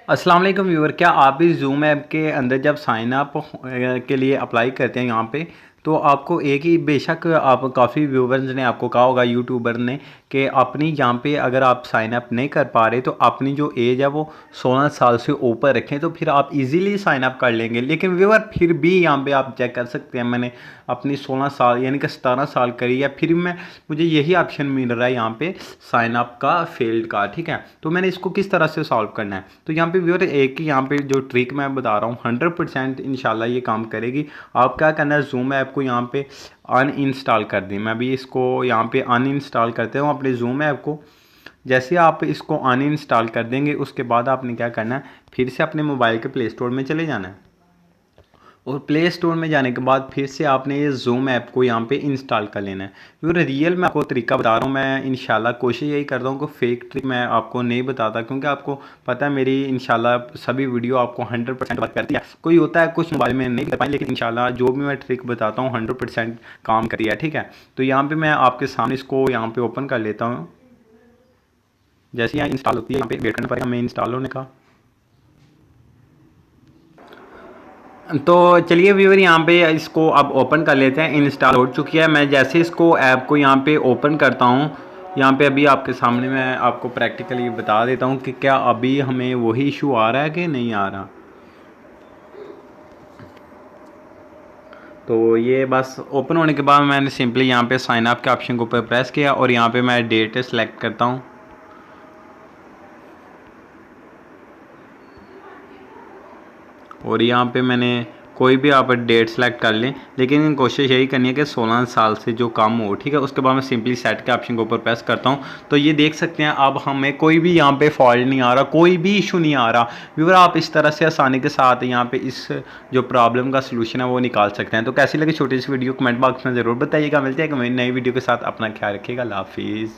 अस्सलाम वालेकुम व्यूअर, क्या आप भी ज़ूम ऐप के अंदर जब साइन अप के लिए अप्लाई करते हैं यहाँ पे, तो आपको एक ही बेशक आप काफ़ी व्यूवर्स ने आपको कहा होगा, यूट्यूबर ने, कि अपनी यहाँ पे अगर आप साइन अप नहीं कर पा रहे तो अपनी जो एज है वो 16 साल से ऊपर रखें तो फिर आप इजीली साइन अप कर लेंगे। लेकिन व्यूअर फिर भी यहाँ पे आप चेक कर सकते हैं, मैंने अपनी 16 साल यानी कि 17 साल करी है, फिर मैं मुझे यही ऑप्शन मिल रहा है यहाँ पे साइन अप का फेल्ड का। ठीक है, तो मैंने इसको किस तरह से सॉल्व करना है, तो यहाँ पे व्यूअर एक ही यहाँ पे जो ट्रिक मैं बता रहा हूँ 100% इंशाल्लाह ये काम करेगी। आप क्या करना है, जूम ऐप को यहाँ पे अनइंस्टॉल कर दें। मैं भी इसको यहाँ पे अनइंस्टॉल करते हूँ अपने जूम ऐप को। जैसे आप इसको अनइंस्टॉल कर देंगे उसके बाद आपने क्या करना है, फिर से अपने मोबाइल के प्ले स्टोर में चले जाना है और प्ले स्टोर में जाने के बाद फिर से आपने ये जूम ऐप को यहाँ पे इंस्टॉल कर लेना है। फिर रियल मैं आपको तरीका बता रहा हूँ, मैं इंशाल्लाह कोशिश यही करता हूँ कि फेक ट्रिक मैं आपको नहीं बताता, क्योंकि आपको पता है मेरी इंशाल्लाह सभी वीडियो आपको 100% वर्क करती है। कोई होता है कुछ मोबाइल में नहीं कर पाए, लेकिन इंशाल्लाह जो भी मैं ट्रिक बताता हूँ 100% काम करती है। ठीक है, तो यहाँ पर मैं आपके सामने इसको यहाँ पर ओपन कर लेता हूँ। जैसे यहाँ इंस्टॉल होती है, यहाँ पे वेट करना पड़ेगा हमें इंस्टॉल होने का। तो चलिए व्यूअर, यहाँ पे इसको अब ओपन कर लेते हैं। इंस्टॉल हो चुकी है। मैं जैसे इसको ऐप को यहाँ पे ओपन करता हूँ, यहाँ पे अभी आपके सामने मैं आपको प्रैक्टिकली बता देता हूँ कि क्या अभी हमें वही इशू आ रहा है कि नहीं आ रहा। तो ये बस ओपन होने के बाद मैंने सिंपली यहाँ पे साइन अप के ऑप्शन के ऊपर प्रेस किया और यहाँ पे मैं डेट सेलेक्ट करता हूँ। और यहाँ पे मैंने कोई भी आप डेट सेलेक्ट कर लें, लेकिन कोशिश यही करनी है कि 16 साल से जो कम हो। ठीक है, उसके बाद मैं सिंपली सेट के ऑप्शन के ऊपर प्रेस करता हूँ। तो ये देख सकते हैं अब हमें कोई भी यहाँ पे फॉल्ट नहीं आ रहा, कोई भी इशू नहीं आ रहा। व्यूअर आप इस तरह से आसानी के साथ यहाँ पे इस जो प्रॉब्लम का सलूशन है वो निकाल सकते हैं। तो कैसी लगी छोटी सी वीडियो कमेंट बॉक्स में ज़रूर बताइएगा। मिलते हैं एक नई वीडियो के साथ। अपना ख्याल रखिएगा। अल्लाह हाफिज़।